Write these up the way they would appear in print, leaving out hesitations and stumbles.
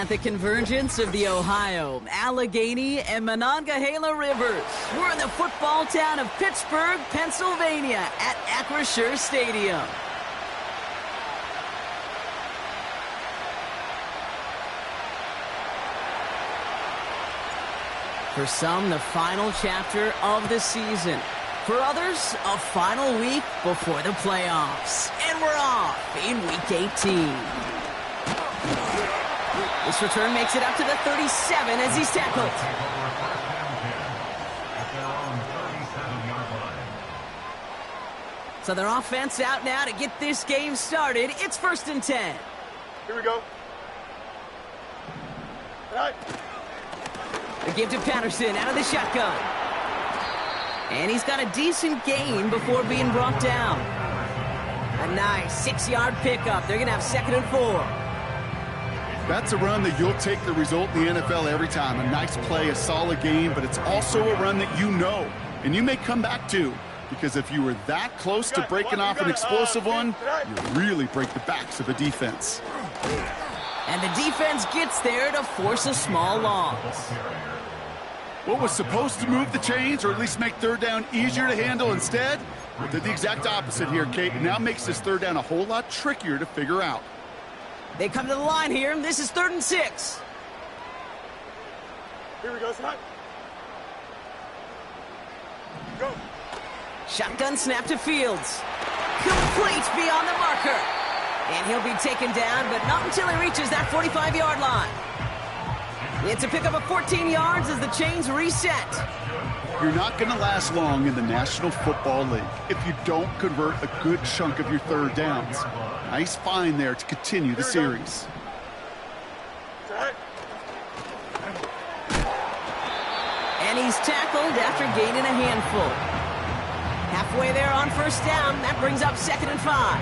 At the convergence of the Ohio, Allegheny, and Monongahela rivers, we're in the football town of Pittsburgh, Pennsylvania at Acrisure Stadium. For some, the final chapter of the season. For others, a final week before the playoffs. And we're off in Week 18. This return makes it up to the 37 as he's tackled. So their offense out now to get this game started. It's 1st and 10. Here we go. All right. The give to Patterson out of the shotgun. And he's got a decent gain before being brought down. A nice 6-yard pickup. They're going to have 2nd and 4. That's a run that you'll take the result in the NFL every time. A nice play, a solid game, but it's also a run that you know and you may come back to, because if you were that close to breaking off an explosive one, you really break the backs of a defense. And the defense gets there to force a small loss. What was supposed to move the chains, or at least make 3rd down easier to handle instead, well, did the exact opposite here, Kate. It now makes this 3rd down a whole lot trickier to figure out. They come to the line here. This is 3rd and 6. Here we go, Scott. Go. Shotgun snap to Fields. Complete beyond the marker. And he'll be taken down, but not until he reaches that 45-yard line. It's a pickup of 14 yards as the chains reset. You're not going to last long in the National Football League if you don't convert a good chunk of your 3rd downs. Nice find there to continue the series. And he's tackled after gaining a handful. Halfway there on 1st down. That brings up 2nd and 5.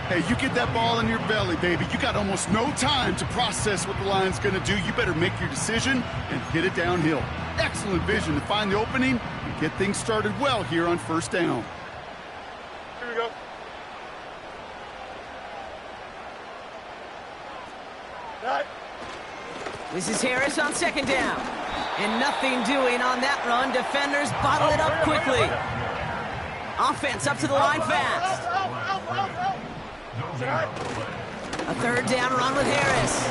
Hey, you get that ball in your belly, baby. You got almost no time to process what the line's going to do. You better make your decision and hit it downhill. Excellent vision to find the opening and get things started well here on 1st down. Here we go. All right. This is Harris on 2nd down. And nothing doing on that run. Defenders bottle it up quickly. Offense up to the line fast. A 3rd down run with Harris.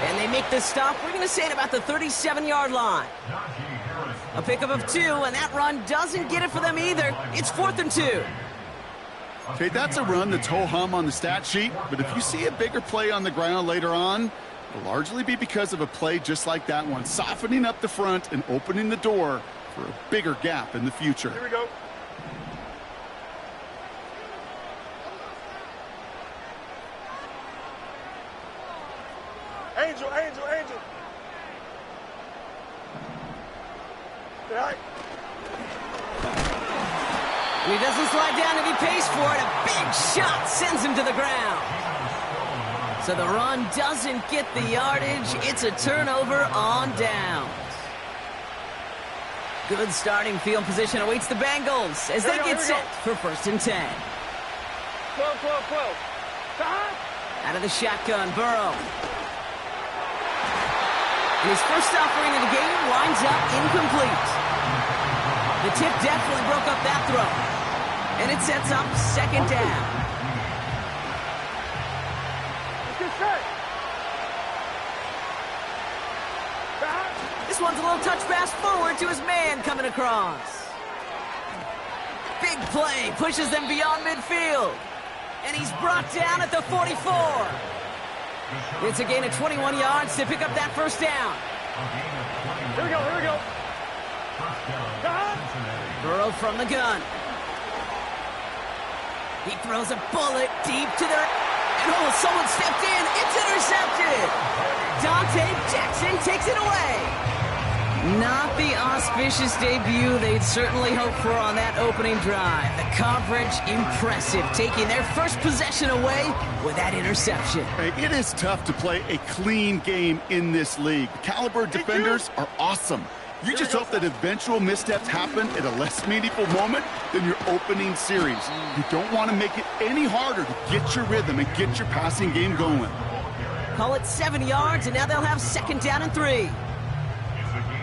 And they make the stop. We're going to say at about the 37-yard line. A pickup of 2, and that run doesn't get it for them either. It's 4th and 2. Okay, that's a run that's ho-hum on the stat sheet, but if you see a bigger play on the ground later on, it'll largely be because of a play just like that one, softening up the front and opening the door for a bigger gap in the future. Here we go. Angel. All right. He doesn't slide down if he pays for it. A big shot sends him to the ground. So the run doesn't get the yardage. It's a turnover on downs. Good starting field position awaits the Bengals as they get set for 1st and 10. 12. Out of the shotgun, Burrow. And his first offering of the game winds up incomplete. The tip definitely broke up that throw. And it sets up 2nd down. This one's a little touch pass forward to his man coming across. Big play pushes them beyond midfield. And he's brought down at the 44. It's a gain of 21 yards to pick up that 1st down. Here we go. Burrow from the gun. He throws a bullet deep to the... And someone stepped in. It's intercepted. Dante Jackson takes it away. Not the auspicious debut they'd certainly hoped for on that opening drive. The coverage, impressive, taking their first possession away with that interception. Hey, it is tough to play a clean game in this league. The caliber defenders are awesome. You just hope that eventual missteps happen at a less meaningful moment than your opening series. You don't want to make it any harder to get your rhythm and get your passing game going. Call it 7 yards, and now they'll have 2nd down and 3.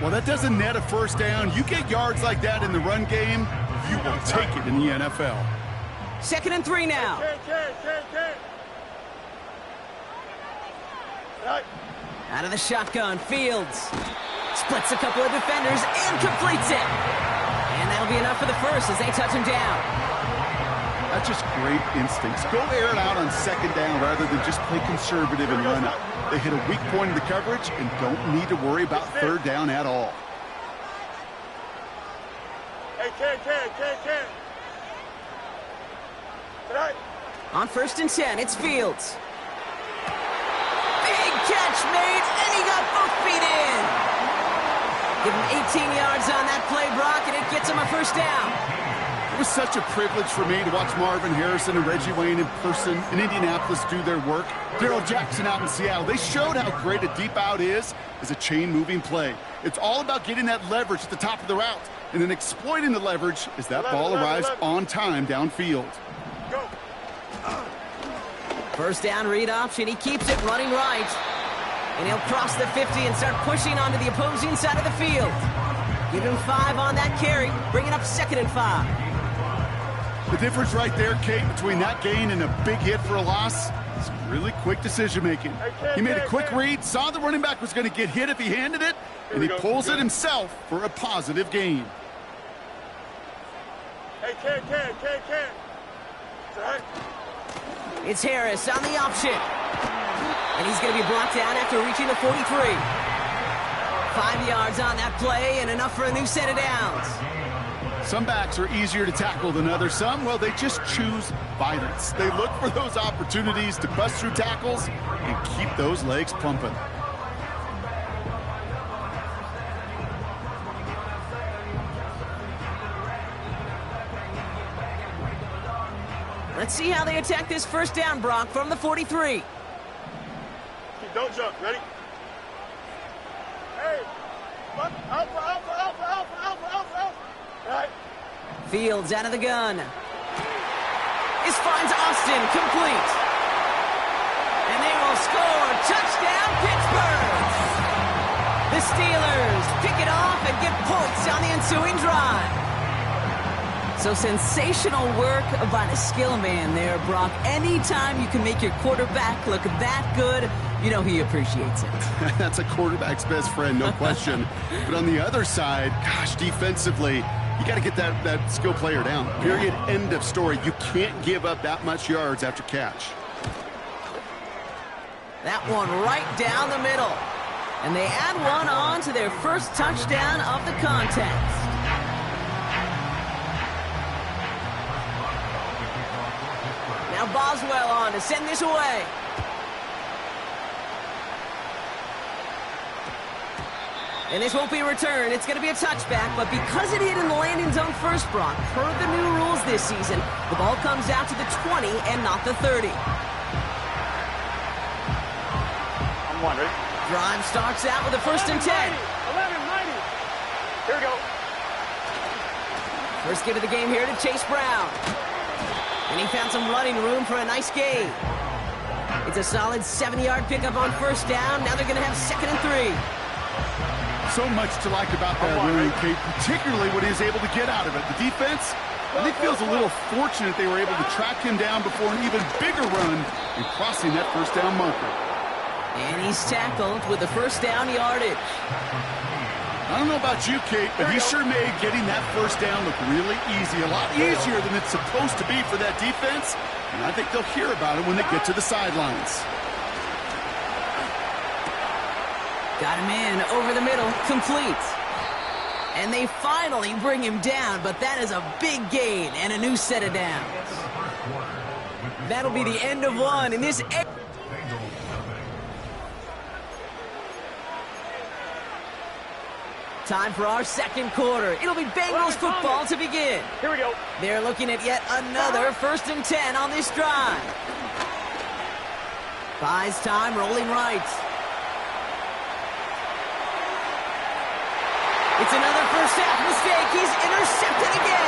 Well, that doesn't net a first down. You get yards like that in the run game, you will take it in the NFL. 2nd and 3 now. Right. Out of the shotgun, Fields splits a couple of defenders and completes it. And that'll be enough for the first as they touch him down. That's just great instincts. Go air it out on 2nd down rather than just play conservative and run up. They hit a weak point in the coverage and don't need to worry about 3rd down at all. Hey, Ken. Right. On 1st and 10, it's Fields. Big catch made, and he got both feet in. Give him 18 yards on that play, Brock, and it gets him a 1st down. It was such a privilege for me to watch Marvin Harrison and Reggie Wayne in person in Indianapolis do their work. Darrell Jackson out in Seattle. They showed how great a deep out is as a chain-moving play. It's all about getting that leverage at the top of the route and then exploiting the leverage as that ball arrives on time downfield. Go. 1st down read option. He keeps it running right. And he'll cross the 50 and start pushing onto the opposing side of the field. Give him 5 on that carry, bringing up 2nd and 5. The difference right there, Kate, between that gain and a big hit for a loss is really quick decision-making. He made a quick read, saw the running back was going to get hit if he handed it, and he pulls it himself for a positive gain. Hey, Ken. Right. It's Harris on the option. And he's going to be brought down after reaching the 43. 5 yards on that play and enough for a new set of downs. Some backs are easier to tackle than others. Some, well, they just choose violence. They look for those opportunities to bust through tackles and keep those legs pumping. Let's see how they attack this 1st down, Brock, from the 43. Don't jump. Ready? Hey. Alpha. Right. Fields out of the gun. This finds Austin complete. And they will score. Touchdown, Pittsburgh. The Steelers pick it off and get points on the ensuing drive. So sensational work by the skill man there, Brock. Anytime you can make your quarterback look that good, you know he appreciates it. That's a quarterback's best friend, no question. But on the other side, gosh, defensively, you got to get that skill player down. Period. End of story. You can't give up that much yards after catch. That one right down the middle. And they add one on to their first touchdown of the contest. Now Boswell on to send this away. And this won't be a return. It's going to be a touchback, but because it hit in the landing zone first, Brock, per the new rules this season, the ball comes out to the 20 and not the 30. I'm one, ready? Drive starts out with a 1st and 10. 11-90. Here we go. First give of the game here to Chase Brown. And he found some running room for a nice gain. It's a solid 7-yard pickup on 1st down. Now they're going to have 2nd and 3. So much to like about that run, Kate, particularly what he was able to get out of it. The defense, I think, feels a little fortunate they were able to track him down before an even bigger run and crossing that 1st down marker. And he's tackled with the 1st down yardage. I don't know about you, Kate, but he sure made getting that 1st down look really easy. A lot easier than it's supposed to be for that defense. And I think they'll hear about it when they get to the sidelines. Got him in over the middle, complete. And they finally bring him down, but that is a big gain and a new set of downs. That'll be the end of one in this. Time for our 2nd quarter. It'll be Bengals football to begin. Here we go. They're looking at yet another 1st and 10 on this drive. Buys time, rolling right. It's another first half mistake. He's intercepted again.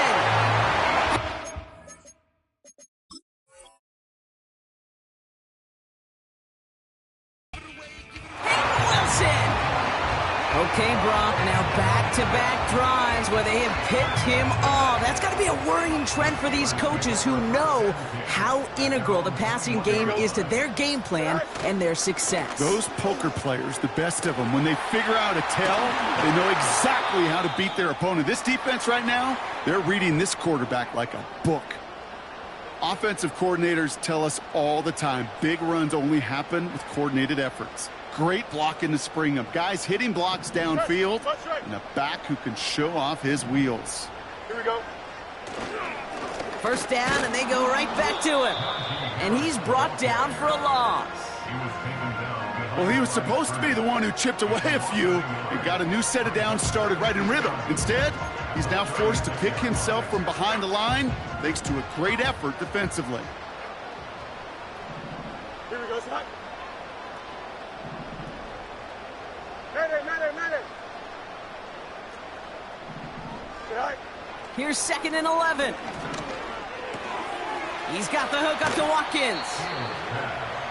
Okay, Brock, now back-to-back drives where they have picked him off. That's got to be a worrying trend for these coaches who know how integral the passing game is to their game plan and their success. Those poker players, the best of them, when they figure out a tell, they know exactly how to beat their opponent. This defense right now, they're reading this quarterback like a book. Offensive coordinators tell us all the time, big runs only happen with coordinated efforts. Great block in the spring of guys hitting blocks downfield and a back who can show off his wheels. Here we go. First down, and they go right back to him. And he's brought down for a loss. Well, he was supposed to be the one who chipped away a few and got a new set of downs started right in rhythm. Instead, he's now forced to pick himself from behind the line thanks to a great effort defensively. Here we go, son. Madden. Here's 2nd and 11. He's got the hook up to Watkins.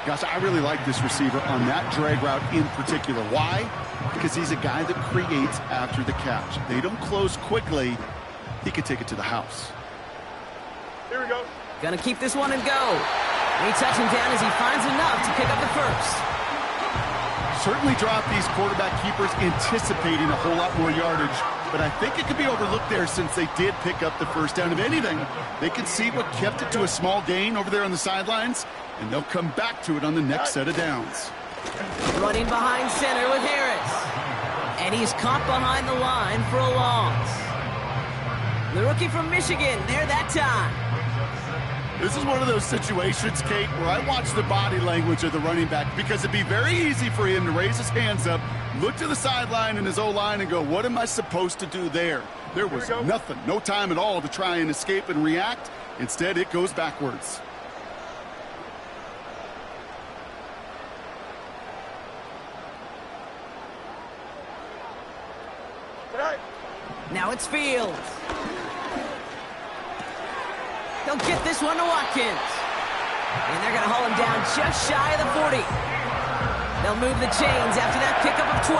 Gosh, I really like this receiver on that drag route in particular. Why? Because he's a guy that creates after the catch. They don't close quickly. He could take it to the house. Here we go. Gonna keep this one and go. They touch him down as he finds enough to pick up the first. Certainly drop these quarterback keepers anticipating a whole lot more yardage, but I think it could be overlooked there since they did pick up the first down. If anything, they can see what kept it to a small gain over there on the sidelines, and they'll come back to it on the next set of downs. Running behind center with Harris. And he's caught behind the line for a loss. The rookie from Michigan, there that time. This is one of those situations, Kate, where I watch the body language of the running back because it'd be very easy for him to raise his hands up, look to the sideline and his O-line and go, what am I supposed to do there? There was nothing, no time at all to try and escape and react. Instead, it goes backwards. Now it's Fields. They'll get this one to Watkins. And they're going to haul him down just shy of the 40. They'll move the chains after that pickup of 12.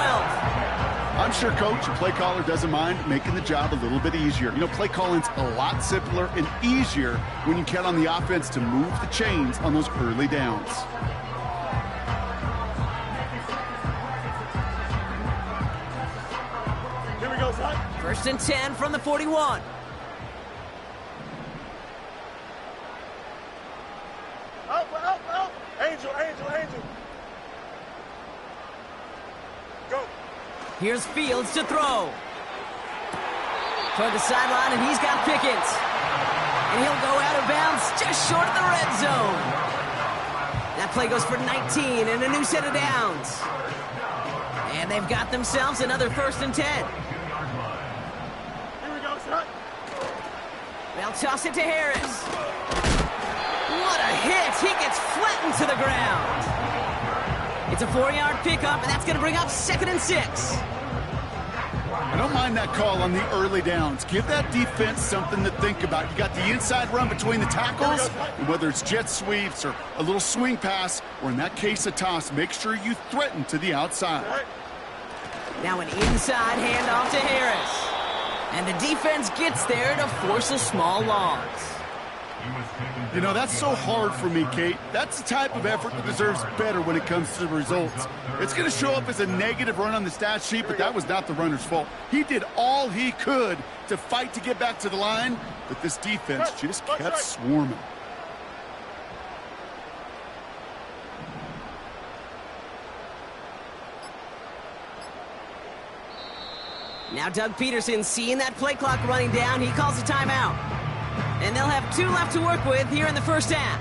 I'm sure, Coach, a play caller doesn't mind making the job a little bit easier. You know, play calling's a lot simpler and easier when you count on the offense to move the chains on those early downs. Here we go, son. 1st and 10 from the 41. Out. Angel. Go. Here's Fields to throw. Toward the sideline, and he's got Pickens. And he'll go out of bounds just short of the red zone. That play goes for 19 and a new set of downs. And they've got themselves another 1st and 10. Here we go, son. They'll toss it to Harris. What a hit! He gets flattened to the ground. It's a 4-yard pickup, and that's going to bring up 2nd and 6. I don't mind that call on the early downs. Give that defense something to think about. You got the inside run between the tackles, and whether it's jet sweeps or a little swing pass, or in that case a toss, make sure you threaten to the outside. Now an inside handoff to Harris. And the defense gets there to force a small loss. You know, that's so hard for me, Kate. That's the type of effort that deserves better when it comes to the results. It's going to show up as a negative run on the stat sheet, but that was not the runner's fault. He did all he could to fight to get back to the line, but this defense just kept swarming. Now Doug Peterson, seeing that play clock running down, he calls a timeout. And they'll have 2 left to work with here in the first half.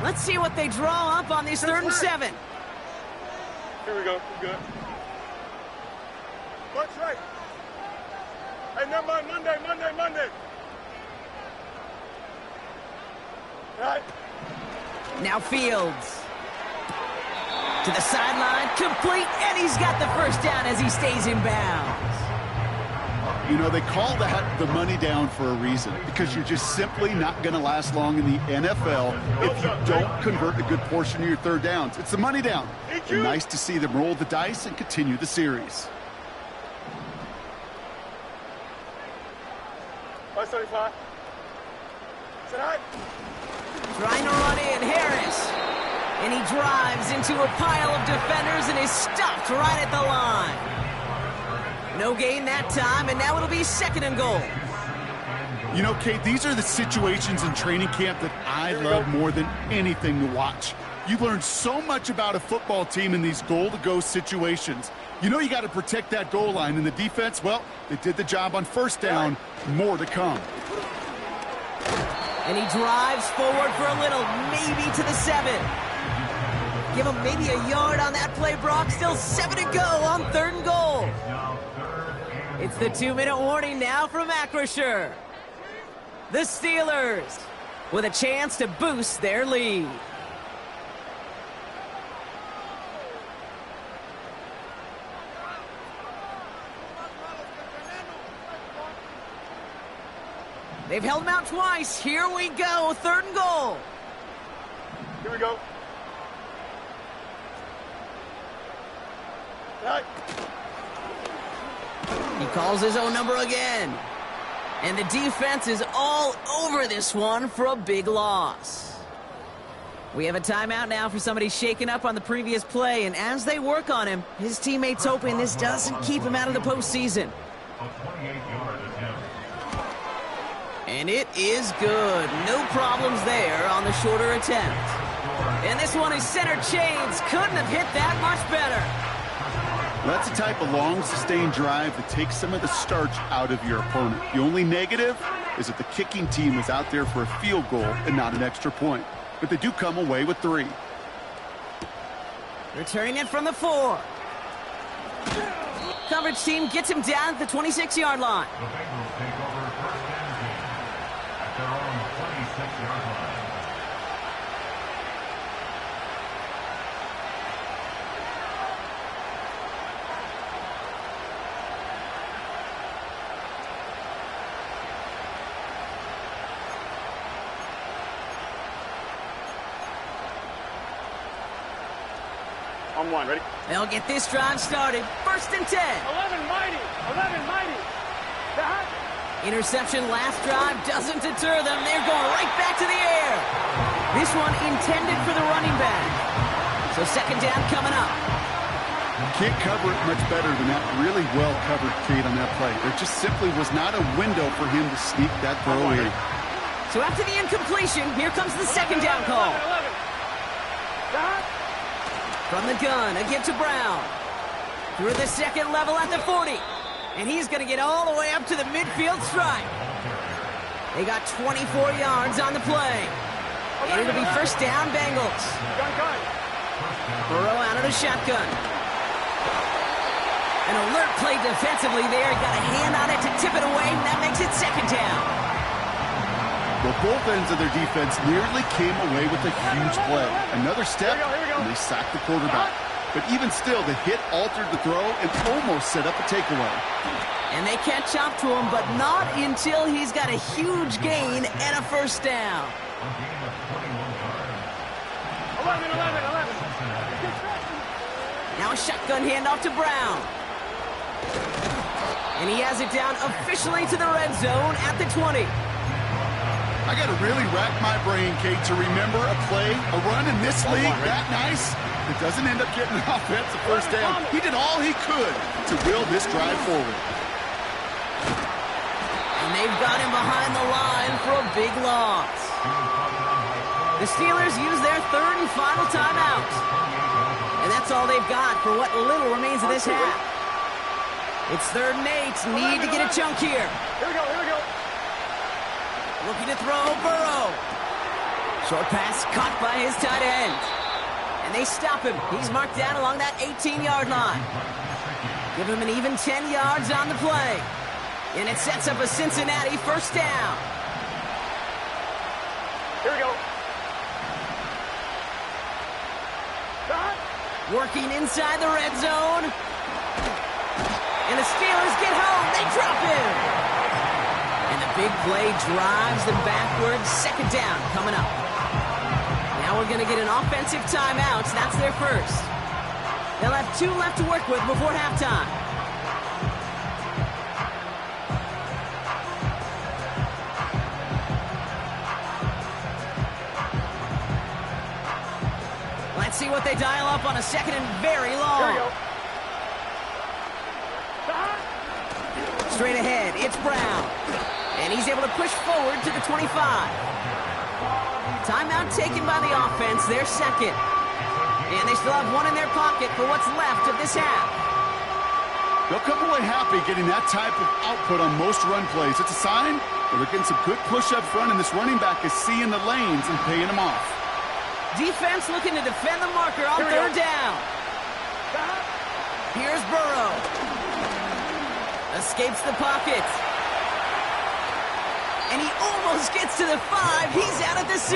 Let's see what they draw up on this 3rd and 7. Here we go. We're good. What's right? Hey, never mind. Monday. Right. Now Fields. To the sideline, complete, and he's got the first down as he stays in bounds. You know, they call that the money down for a reason, because you're just simply not going to last long in the NFL if you don't convert a good portion of your 3rd downs. It's the money down. And nice to see them roll the dice and continue the series. 75. Sit high. Trying to run in, Harris. And he drives into a pile of defenders and is stopped right at the line. No gain that time, and now it'll be 2nd and goal. You know, Kate, these are the situations in training camp that I love more than anything to watch. You learn so much about a football team in these goal-to-go situations. You know you got to protect that goal line, and the defense, well, they did the job on 1st down. More to come. And he drives forward for a little, maybe to the 7. Give him maybe a yard on that play, Brock. Still 7 to go on 3rd and goal. It's the 2-minute warning now from Acrisure. The Steelers with a chance to boost their lead. They've held him out twice. Here we go. 3rd and goal. Here we go. Right. He calls his own number again. And the defense is all over this one for a big loss. We have a timeout now for somebody shaken up on the previous play, and as they work on him, his teammates hoping this doesn't keep him out of the postseason. And it is good. No problems there on the shorter attempt. And this one is center chains. Couldn't have hit that much better. That's the type of long, sustained drive that takes some of the starch out of your opponent. The only negative is that the kicking team is out there for a field goal and not an extra point. But they do come away with 3. Returning it from the 4. Coverage team gets him down at the 26-yard line. The Bengals take over 1st and 10 at their own 26-yard line. On 1, ready? They'll get this drive started. 1st and 10. 11 mighty. 11 mighty. That. Interception last drive doesn't deter them. They're going right back to the air. This one intended for the running back. So 2nd down coming up. Can't cover it much better than that. Really well covered, Kate, on that play. There just simply was not a window for him to sneak that throw in. So after the incompletion, here comes the 2nd down call. 11. That. From the gun, a give to Brown. Through the 2nd level at the 40. And he's going to get all the way up to the midfield stripe. They got 24 yards on the play. And it'll be 1st down, Bengals. Gun. Burrow out of the shotgun. An alert play defensively there. Got a hand on it to tip it away, and that makes it 2nd down. Well, both ends of their defense nearly came away with a huge play. Another step, Here we go. and they sacked the quarterback. But even still, the hit altered the throw and almost set up a takeaway. And they catch up to him, but not until he's got a huge gain and a 1st down. 11. Now a shotgun handoff to Brown. And he has it down officially to the red zone at the 20. I got to really rack my brain, Kate, to remember a play, a run in this league that nice that doesn't end up getting an offensive 1st down. He did all he could to will this drive forward. And they've got him behind the line for a big loss. The Steelers use their 3rd and final timeout. And that's all they've got for what little remains of this half. It's 3rd and 8. Need to get a chunk here. Here we go. Looking to throw, Burrow. Short pass caught by his tight end. And they stop him. He's marked down along that 18-yard line. Give him an even 10 yards on the play. And it sets up a Cincinnati 1st down. Here we go. Working inside the red zone. And the Steelers get home. They drop him. And the big play drives them backwards. 2nd down coming up. Now we're going to get an offensive timeout. That's their 1st. They'll have 2 left to work with before halftime. they dial up on a second and very long. Here we go. Straight ahead, it's Brown. And he's able to push forward to the 25. Timeout taken by the offense, their second. And they still have one in their pocket for what's left of this half. They'll come away happy getting that type of output on most run plays. It's a sign that they're getting some good push up front, and this running back is seeing the lanes and paying them off. Defense looking to defend the marker on third down. Here's Burrow. Escapes the pocket. And he almost gets to the 5. He's out at the 6.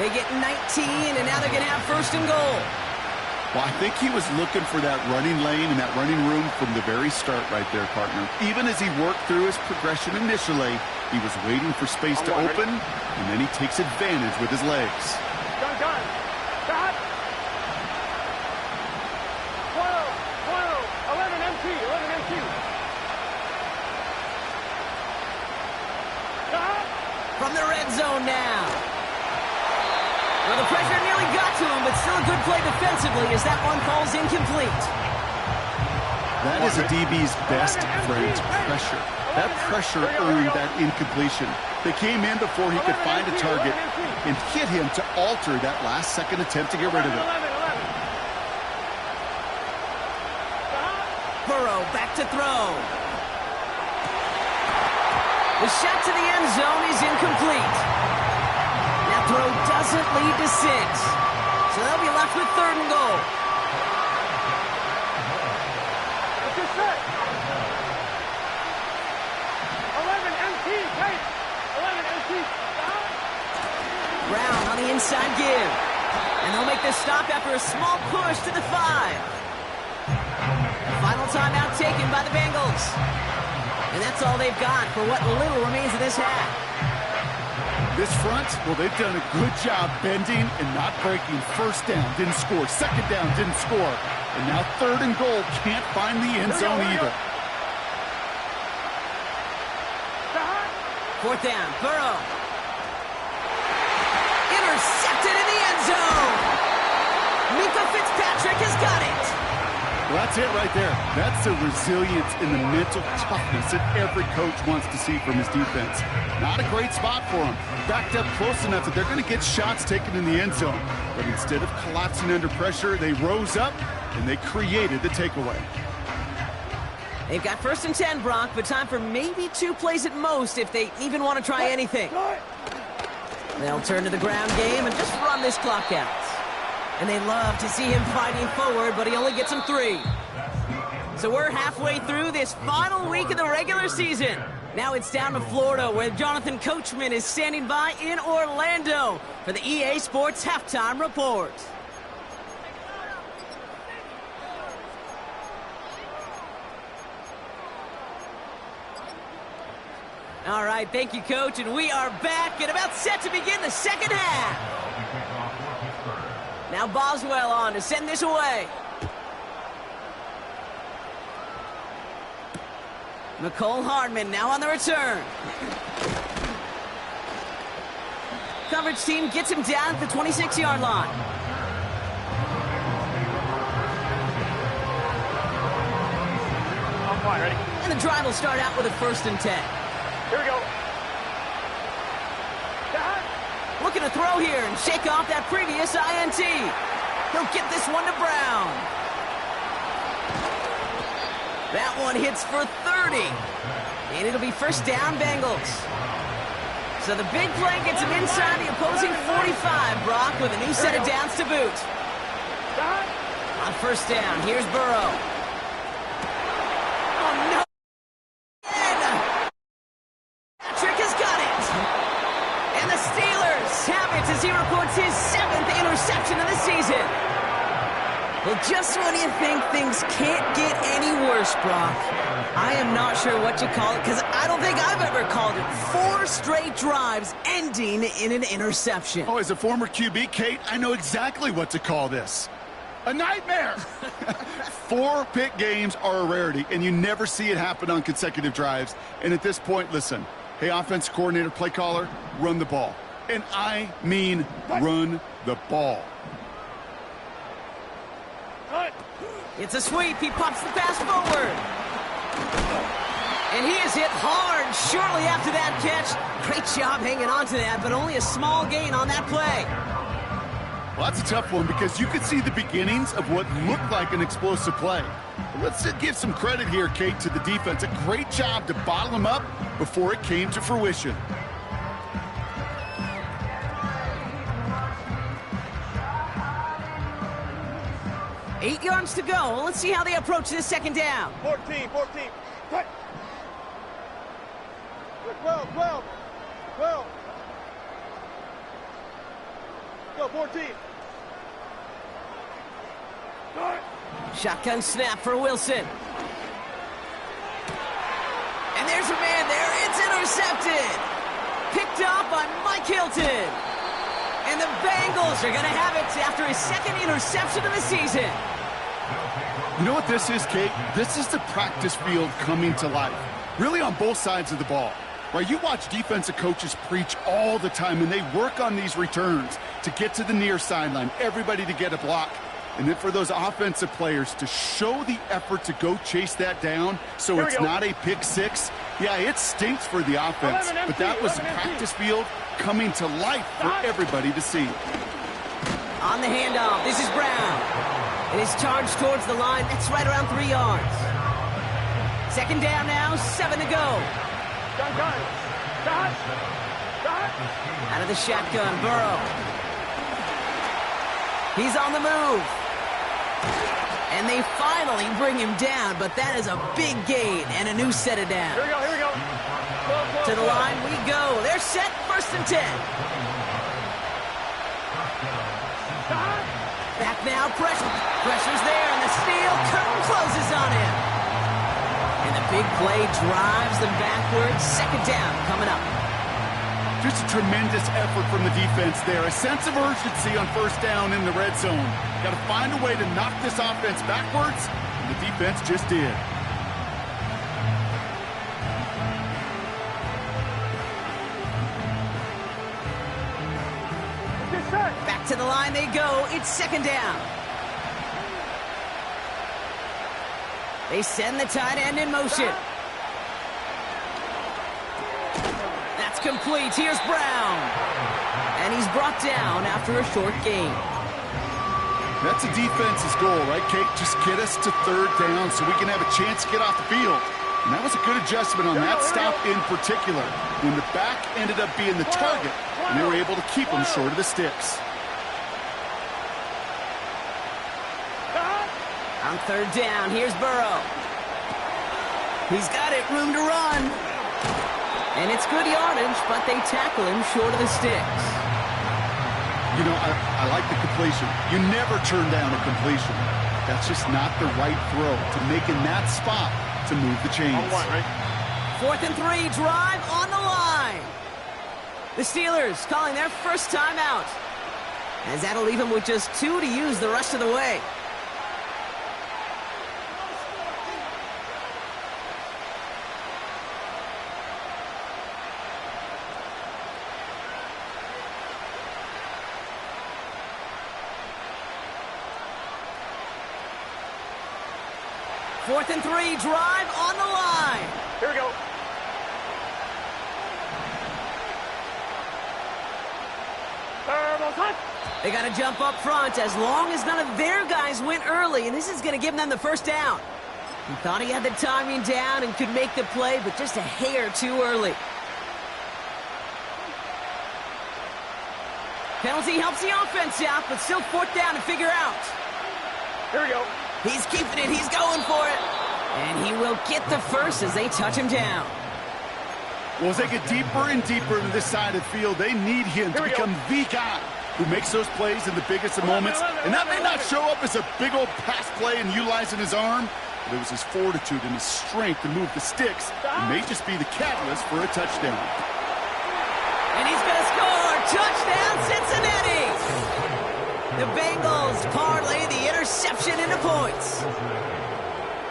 They get 19, and now they're going to have first and goal. Well, I think he was looking for that running lane and that running room from the very start right there, partner. Even as he worked through his progression initially, he was waiting for space to open, and then he takes advantage with his legs. Done. Done. 12, 11 MT, 11 MT. From the red zone now. Well, the pressure nearly got to him, but still a good play defensively as that one falls incomplete. That is a DB's best friend, pressure. That pressure earned that incompletion. They came in before he could find a target and hit him to alter that last-second attempt to get rid of it. Burrow back to throw. The shot to the end zone is incomplete. That throw doesn't lead to 6. So they'll be left with third and goal. What's your set? 11 MT, Kate. 11 MT. Brown on the inside give. And they'll make this stop after a small push to the 5. Final timeout taken by the Bengals. And that's all they've got for what little remains of this half. This front, well, they've done a good job bending and not breaking. First down, didn't score. Second down, didn't score. And now third and goal, can't find the end zone either. Fourth down, Burrow. Intercepted in the end zone. Minka Fitzpatrick has got it. Well, that's it right there. That's the resilience and the mental toughness that every coach wants to see from his defense. Not a great spot for him. Backed up close enough that they're going to get shots taken in the end zone. But instead of collapsing under pressure, they rose up and they created the takeaway. They've got first and 10, Brock, but time for maybe 2 plays at most if they even want to try anything. They'll turn to the ground game and just run this clock out. And they love to see him fighting forward, but he only gets them 3. So we're halfway through this final week of the regular season. Now it's down to Florida, where Jonathan Coachman is standing by in Orlando for the EA Sports Halftime Report. All right, thank you, Coach, and we are back and about set to begin the second half. Now Boswell on to send this away. Nicole Hardman now on the return. Coverage team gets him down at the 26-yard line. I'm fine, ready? And the drive will start out with a first and 10. Here we go. Looking to throw here and shake off that previous INT. He'll get this one to Brown. That one hits for 30. And it'll be first down, Bengals. So the big play gets him inside the opposing 45, Brock, with a new set of downs to boot. On first down, here's Burrow. Oh, no. Patrick has got it. And the Steelers have it as he reports his 7th interception of the season. Well, just when you think things can't get any worse, Brock, I am not sure what you call it, because I don't think I've ever called it 4 straight drives ending in an interception. Oh, as a former QB, Kate, I know exactly what to call this. A nightmare! 4 pick games are a rarity, and you never see it happen on consecutive drives. And at this point, listen, hey, offense coordinator, play caller, run the ball. And I mean run the ball. It's a sweep. He pops the pass forward. And he is hit hard shortly after that catch. Great job hanging on to that, but only a small gain on that play. Well, that's a tough one because you could see the beginnings of what looked like an explosive play. Let's give some credit here, Kate, to the defense. A great job to bottle him up before it came to fruition. Eight yards to go. Let's see how they approach this second down. 14. Cut. 12. Go, 14. Shotgun snap for Wilson. And there's a man there. It's intercepted. Picked up by Mike Hilton. And the Bengals are going to have it after his second interception of the season. You know what this is, Kate? This is the practice field coming to life. Really on both sides of the ball. Right, you watch defensive coaches preach all the time, and they work on these returns to get to the near sideline, everybody to get a block. And then for those offensive players to show the effort to go chase that down so it's not a pick six, yeah, it stinks for the offense. But that was practice field coming to life for everybody to see. On the handoff, this is Brown. And he's charged towards the line. That's right around 3 yards. Second down now, 7 to go. Out of the shotgun, Burrow. He's on the move. And they finally bring him down, but that is a big gain and a new set of downs. Here we go. To the line we go. They're set, 1st and 10. Back now, pressure's there, and the steel curtain closes on him. And the big play drives them backwards. Second down coming up. Just a tremendous effort from the defense there. A sense of urgency on 1st down in the red zone. Got to find a way to knock this offense backwards, and the defense just did. Back to the line they go. It's 2nd down. They send the tight end in motion. That's complete. Here's Brown. And he's brought down after a short gain. That's a defense's goal, right, Kate? Just get us to 3rd down so we can have a chance to get off the field. And that was a good adjustment on that stop in particular, when the back ended up being the target, and they were able to keep him short of the sticks. On 3rd down, here's Burrow. He's got it, room to run. And it's good yardage, but they tackle him short of the sticks. You know, I like the completion. You never turn down a completion. That's just not the right throw to make in that spot to move the chains. 4th and 3, drive on the line. The Steelers calling their first timeout, as that'll leave them with just 2 to use the rest of the way. Fourth and 3, drive on the line. Here we go. They got to jump up front as long as none of their guys went early, and this is going to give them the 1st down. He thought he had the timing down and could make the play, but just a hair too early. Penalty helps the offense out, but still 4th down to figure out. Here we go. He's keeping it. He's going for it. And he will get the first as they touch him down. Well, as they get deeper and deeper into this side of the field, they need him to become the guy who makes those plays in the biggest of moments. And that may not show up as a big old pass play and utilizing his arm, but it was his fortitude and his strength to move the sticks. It may just be the catalyst for a touchdown. And he's going to score. Touchdown, Cincinnati. The Bengals parlay the interception into points.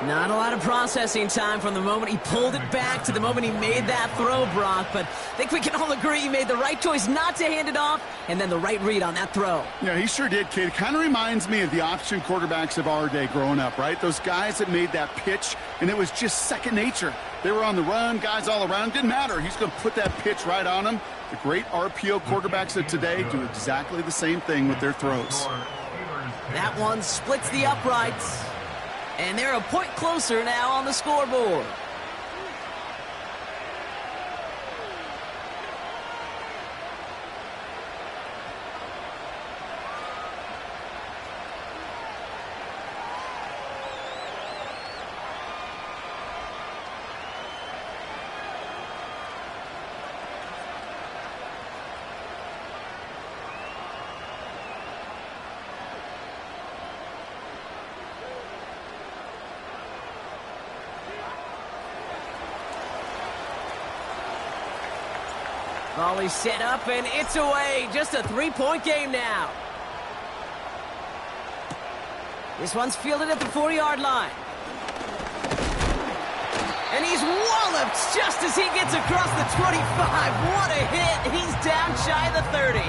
Not a lot of processing time from the moment he pulled it back to the moment he made that throw, Brock. But I think we can all agree he made the right choice not to hand it off, and then the right read on that throw. Yeah, he sure did, kid. It kind of reminds me of the option quarterbacks of our day growing up, right? Those guys that made that pitch, and it was just second nature. They were on the run, guys all around. Didn't matter. He's going to put that pitch right on them. The great RPO quarterbacks of today do exactly the same thing with their throws. That one splits the uprights. And they're a point closer now on the scoreboard. Volley set up, and it's away. Just a three-point game now. This one's fielded at the 40-yard line. And he's walloped just as he gets across the 25. What a hit. He's down shy of the 30.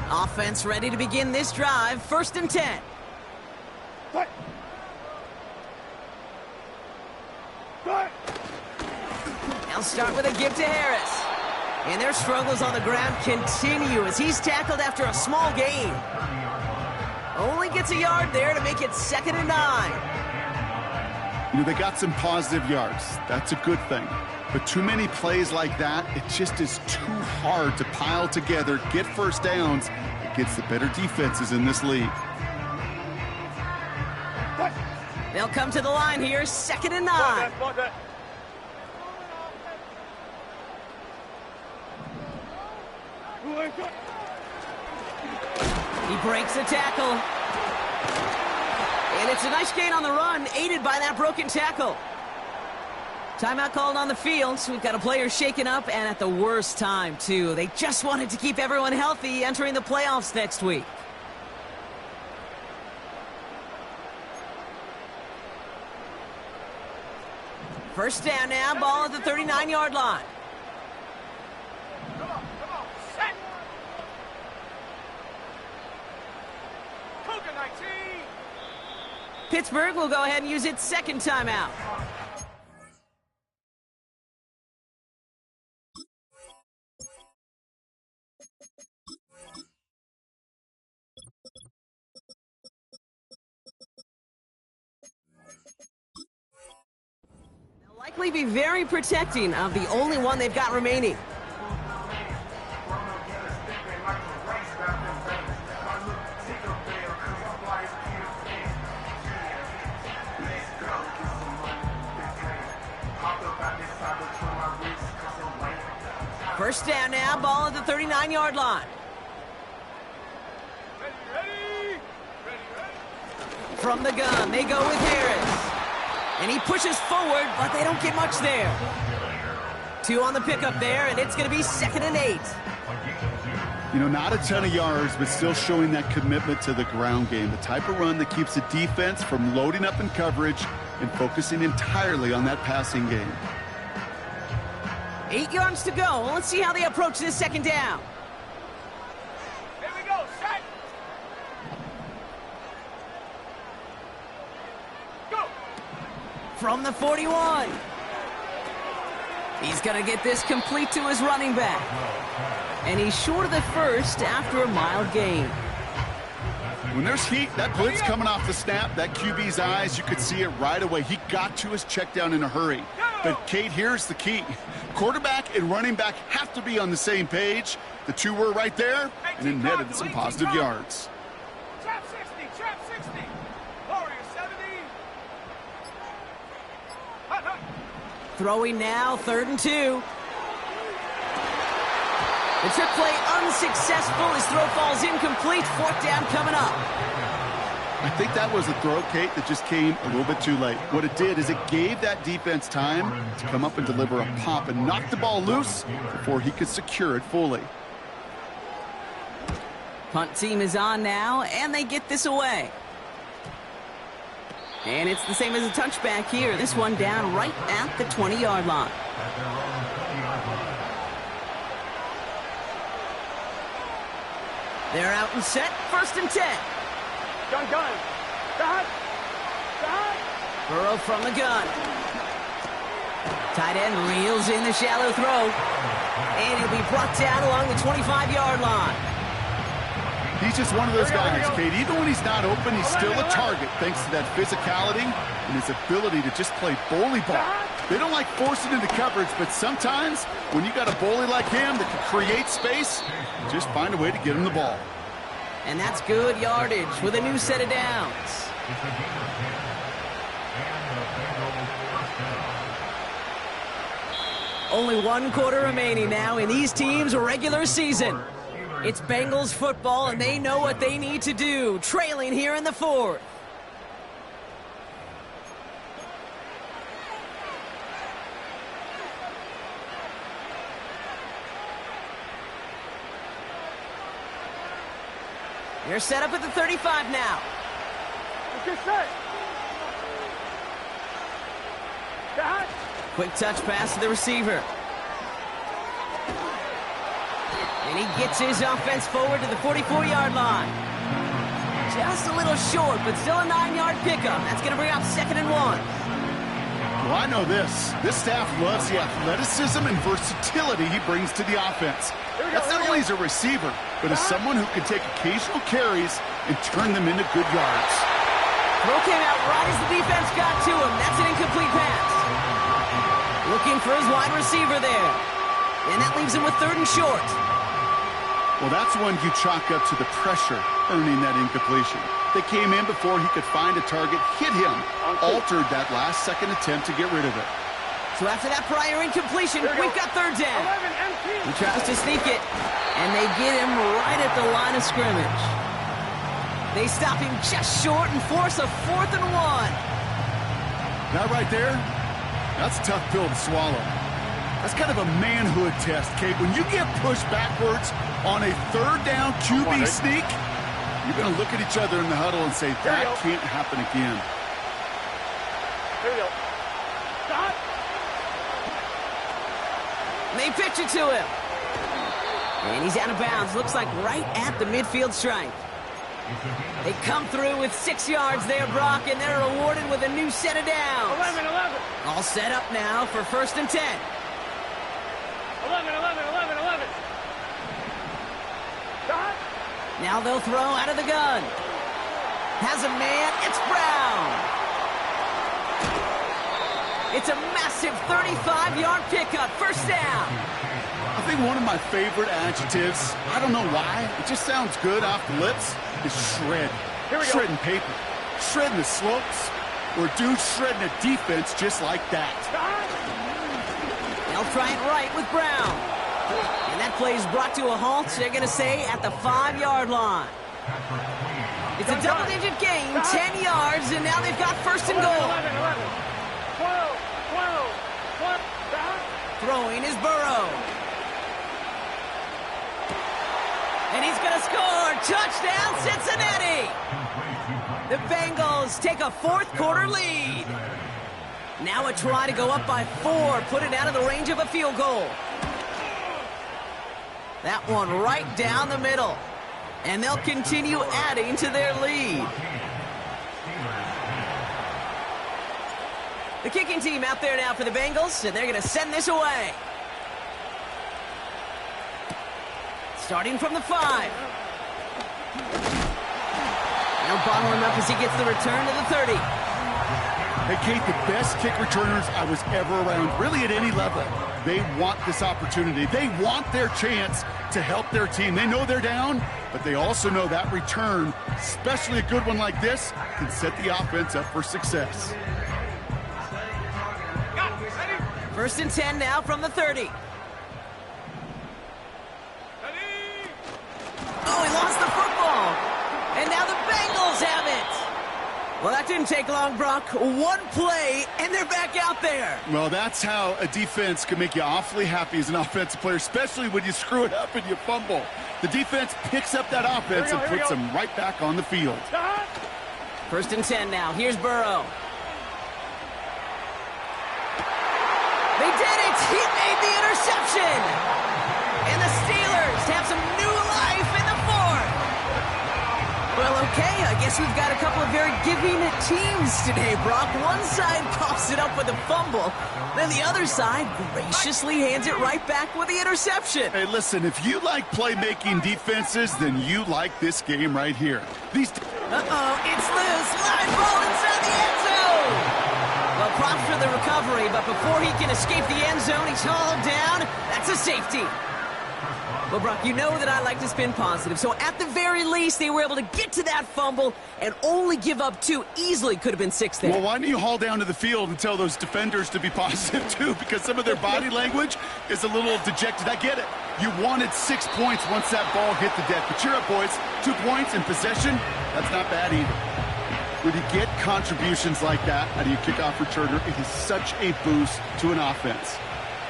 Offense ready to begin this drive. 1st and 10. Cut. They'll start with a give to Harris. And their struggles on the ground continue as he's tackled after a small gain. Only gets a yard there to make it 2nd and 9. You know, they got some positive yards. That's a good thing. But too many plays like that, it just is too hard to pile together, get first downs against the better defenses in this league. They'll come to the line here, 2nd and 9. He breaks the tackle. And it's a nice gain on the run, aided by that broken tackle. Timeout called on the field, so we've got a player shaken up, and at the worst time, too. They just wanted to keep everyone healthy entering the playoffs next week. First down now, ball at the 39-yard line. Come on, set. Cougar 19. Pittsburgh will go ahead and use its 2nd timeout. They'll likely be very protecting of the only one they've got remaining. First down now, ball at the 39-yard line. Ready. From the gun, they go with Harris. And he pushes forward, but they don't get much there. 2 on the pickup there, and it's going to be 2nd and 8. You know, not a ton of yards, but still showing that commitment to the ground game. The type of run that keeps the defense from loading up in coverage and focusing entirely on that passing game. 8 yards to go. Let's see how they approach this 2nd down. Here we go, set. Go. From the 41. He's going to get this complete to his running back. And he's short of the first after a mild gain. When there's heat, that blitz coming off the snap, that QB's eyes, you could see it right away. He got to his check down in a hurry. But, Kate, here's the key. Quarterback and running back have to be on the same page. The two were right there, and it netted some positive yards. Trap 60. Warrior 70. Hut. Throwing now, 3rd and 2. The trick play unsuccessful. His throw falls incomplete. 4th down coming up. I think that was a throw, Kate, that just came a little bit too late. What it did is it gave that defense time to come up and deliver a pop and knock the ball loose before he could secure it fully. Punt team is on now, and they get this away. And it's the same as a touchback here. This one down right at the 20-yard line. They're out and set. 1st and 10. Gun. Got. Burrow from the gun. Tight end reels in the shallow throw. And he'll be brought down along the 25-yard line. He's just one of those guys, Kate. Even when he's not open, he's still a target thanks to that physicality and his ability to just play bully ball. They don't like forcing into coverage, but sometimes when you got a bully like him that can create space, just find a way to get him the ball. And that's good yardage with a new set of downs. Only 1 quarter remaining now in these teams' regular season. It's Bengals football, and they know what they need to do, trailing here in the 4th. They're set up at the 35 now. Get set. Got. Quick touch pass to the receiver. And he gets his offense forward to the 44-yard line. Just a little short, but still a 9-yard pickup. That's going to bring up 2nd and 1. Well, I know this. This staff loves the athleticism and versatility he brings to the offense. That's not only as a receiver, but as someone who can take occasional carries and turn them into good yards. Throw came out right as the defense got to him. That's an incomplete pass. Looking for his wide receiver there. And that leaves him with 3rd and short. Well, that's one you chalk up to the pressure earning that incompletion. They came in before he could find a target, hit him, altered that last-second attempt to get rid of it. So after that prior incompletion, we've got 3rd down. He tries to sneak it, and they get him right at the line of scrimmage. They stop him just short and force a 4th and 1. That right there, that's a tough pill to swallow. That's kind of a manhood test, Kate. When you get pushed backwards on a 3rd down QB sneak, you're going to look at each other in the huddle and say, that can't happen again. Here we go. Got. And they pitch it to him. And he's out of bounds. Looks like right at the midfield stripe. They come through with 6 yards there, Brock, and they're rewarded with a new set of downs. 11. All set up now for 1st and 10. 11. Got. Now they'll throw out of the gun. Has a man. It's Brown. It's a massive 35-yard pickup. 1st down. I think one of my favorite adjectives, I don't know why, it just sounds good off the lips, is shred. Shredding paper. Shredding the slopes. Or dude shredding a defense just like that. They'll try it right with Brown. And that play is brought to a halt, they're going to say, at the 5-yard line. It's a double-digit gain, 10 yards, and now they've got 1st and goal. 12. Throwing is Burrow. And he's going to score. Touchdown, Cincinnati. The Bengals take a 4th quarter lead. Now a try to go up by 4, put it out of the range of a field goal. That one right down the middle. And they'll continue adding to their lead. The kicking team out there now for the Bengals, and they're going to send this away. Starting from the 5. They'll bottle him up as he gets the return to the 30. Hey, Kate, the best kick returners I was ever around, really at any level, they want this opportunity. They want their chance to help their team. They know they're down, but they also know that return, especially a good one like this, can set the offense up for success. 1st and 10 now from the 30. Oh, he lost the football. And now the Bengals have it. Well, that didn't take long, Brock. One play, and they're back out there. Well, that's how a defense can make you awfully happy as an offensive player, especially when you screw it up and you fumble. The defense picks up that offense and puts them right back on the field. First and 10 now. Here's Burrow. They did it! He made the interception! And the Steelers have some new life in the fourth. Well, okay, I guess we've got a couple of very giving teams today, Brock. One side coughs it up with a fumble, then the other side graciously hands it right back with the interception. Hey, listen, if you like playmaking defenses, then you like this game right here. Uh-oh, it's loose. Live ball inside the end zone. Well, props for the recovery, but before he can escape the end zone, he's hauled down. That's a safety. Well, Brock, you know that I like to spin positive, so at the very least, they were able to get to that fumble and only give up 2. Easily could have been 6 there. Well, why don't you haul down to the field and tell those defenders to be positive, too? Because some of their body language is a little dejected. I get it. You wanted 6 points once that ball hit the deck. But cheer up, boys. 2 points in possession, that's not bad either. When you get contributions like that out of your kickoff returner, it is such a boost to an offense.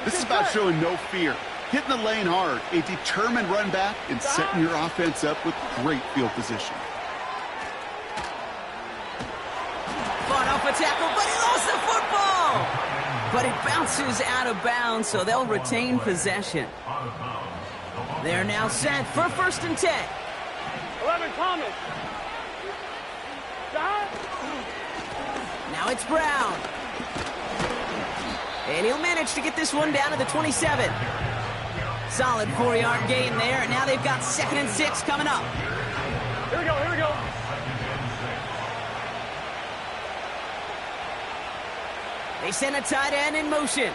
This is about showing no fear. Hitting the lane hard, a determined run back, and setting your offense up with great field position. Fought off a tackle, but he lost the football! But it bounces out of bounds, so they'll retain possession. They're now set for first and 10. 11, Thomas. Now it's Brown. And he'll manage to get this one down to the 27. Solid 4-yard gain there, and now they've got 2nd and 6 coming up. Here we go, here we go. They send a tight end in motion.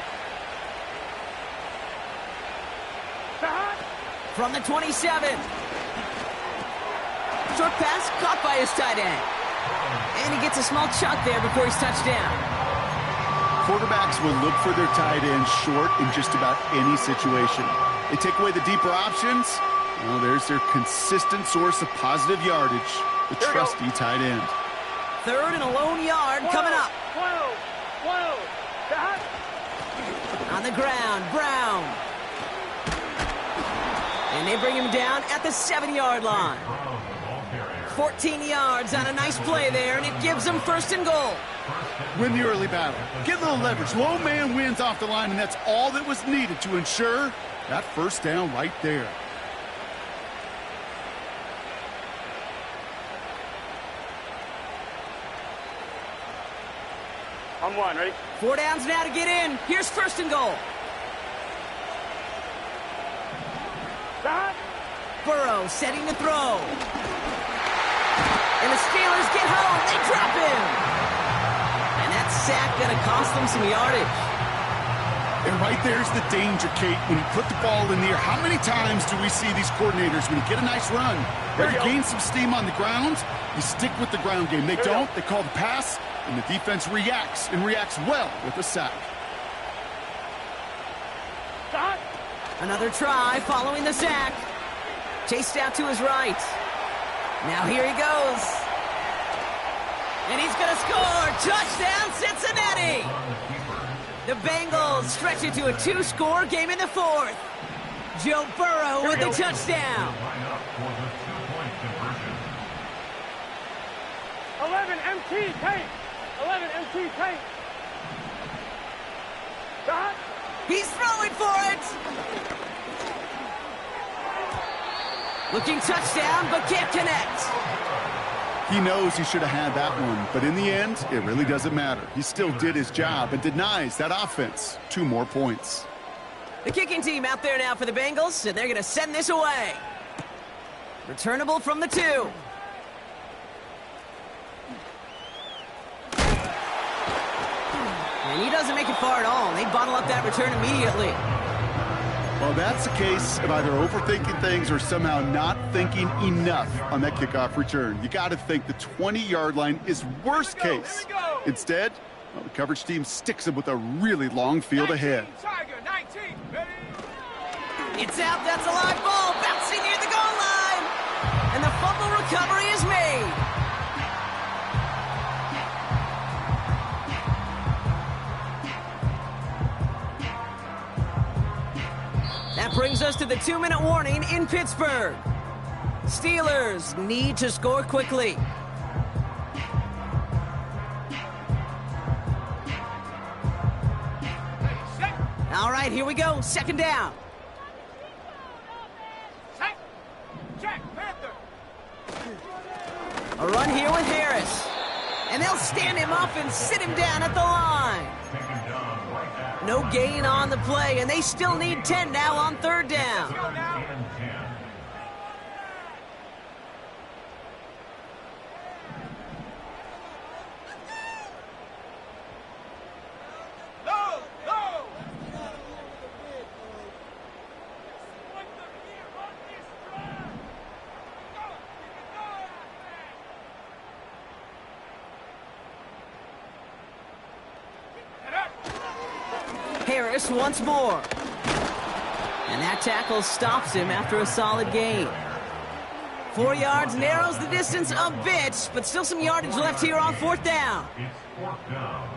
From the 27. Short pass caught by his tight end. And he gets a small chunk there before he's touched down. Quarterbacks will look for their tight end short in just about any situation. They take away the deeper options. Well, there's their consistent source of positive yardage, the trusty tight end. 3rd and a lone yard coming up. 12. On the ground, Brown. And they bring him down at the 7-yard line. 14 yards on a nice play there, and it gives them 1st and goal. Win the early battle. Get a little leverage. Low man wins off the line, and that's all that was needed to ensure that 1st down right there. On 1, ready? 4 downs now to get in. Here's 1st and goal. Burrow setting to throw. And the Steelers get home. They drop him. And that sack going to cost them some yardage. And right there's the danger, Kate. When you put the ball in the air, how many times do we see these coordinators, when you get a nice run, or you gain some steam on the ground, you stick with the ground game. They don't. They call the pass, and the defense reacts, and reacts well with a sack. Another try following the sack. Chased out to his right. Now here he goes. And he's going to score. Touchdown, Cincinnati. The Bengals stretch it to a 2-score game in the 4th. Joe Burrow with the touchdown. 11 MT tape. 11 MT tape. He's throwing for it. Looking touchdown, but can't connect. He knows he should have had that one, but in the end, it really doesn't matter. He still did his job and denies that offense 2 more points. The kicking team out there now for the Bengals, and they're going to send this away. Returnable from the 2. And he doesn't make it far at all. They bottle up that return immediately. Well, that's the case of either overthinking things or somehow not thinking enough on that kickoff return. You got to think the 20-yard line is worst case. Instead, well, the coverage team sticks him with a really long field ahead. Tiger, 19, ready? It's out. That's a live ball bouncing near the goal line. And the fumble recovery is made. that brings us to the 2-minute warning in Pittsburgh. Steelers need to score quickly. All right, here we go. Second down. A run here with Harris. And they'll stand him up and sit him down at the line. No gain on the play, and they still need 10 now on third down. Harris once more. And that tackle stops him after a solid gain. 4 yards, narrows the distance a bit, but still some yardage left here on fourth down. It's fourth down.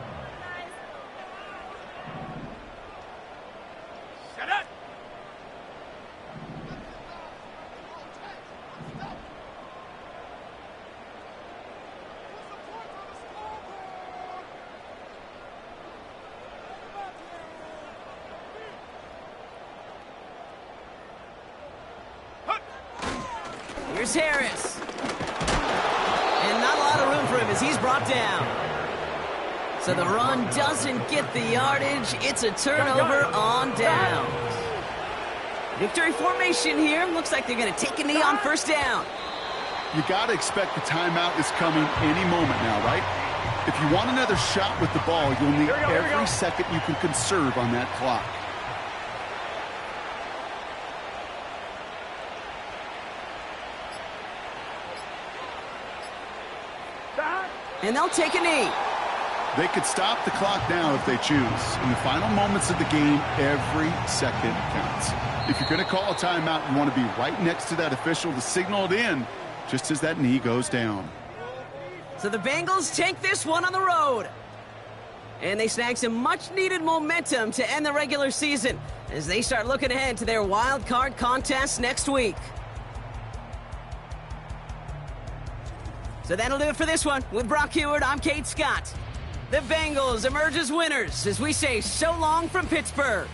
Here's Harris. And not a lot of room for him as he's brought down. So the run doesn't get the yardage. It's a turnover on downs. Victory formation here. Looks like they're going to take a knee on first down. You got to expect the timeout is coming any moment now, right? If you want another shot with the ball, you'll need every second you can conserve on that clock. And they'll take a knee. They could stop the clock now if they choose. In the final moments of the game, every second counts. If you're going to call a timeout, you want to be right next to that official to signal it in just as that knee goes down. So the Bengals take this one on the road. And they snag some much-needed momentum to end the regular season as they start looking ahead to their wild card contest next week. So that'll do it for this one. With Brock Heward, I'm Kate Scott. The Bengals emerge as winners as we say so long from Pittsburgh.